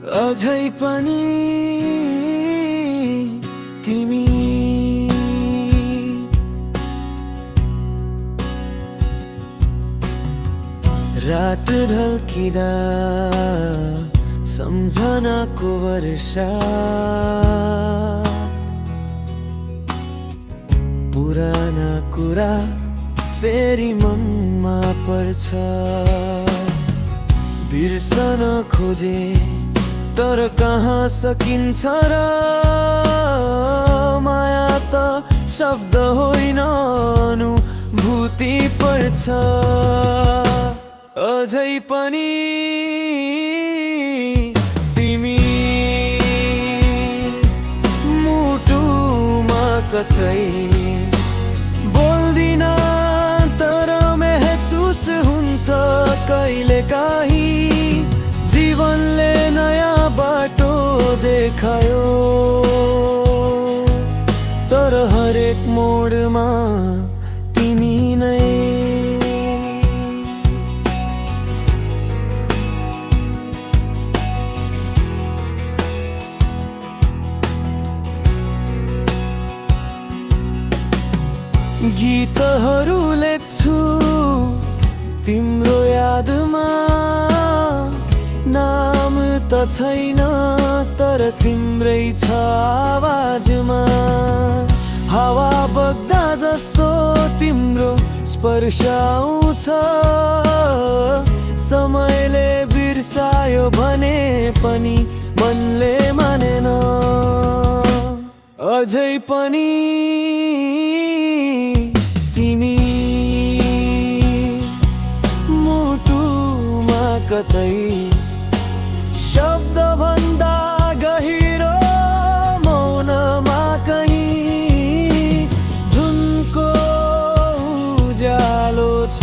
अझै पनि तिमी रात ढल्किँदा सम्झनाको वर्षा पुराना कुरा फेरि मनमा पर्छ। बिर्सन खोजे तर कहाँ सकिन्छ र माया त शब्द होइन अनुभूति पर्छ। अझै पनि तिमी मुटुमा कतै बोल्दिन तर महसुस हुन्छ कहिलेकाहीँ। जीवनले नयाँ बाटो देखायो तर हरेक मोडमा तिमी नै। गीतहरू लेख्छु तिम्रो यादमा, नाम त छैन तर तिम्रै छ आवाजमा। हावा बग्दा जस्तो तिम्रो स्पर्श आउँछ, समयले बिर्सायो भने पनि मनले मानेन। अझै पनि तिमी मुटुमा कतै शब्द भन्दा गहिरो मौनमा कहीँ जुनको उज्यालो छ।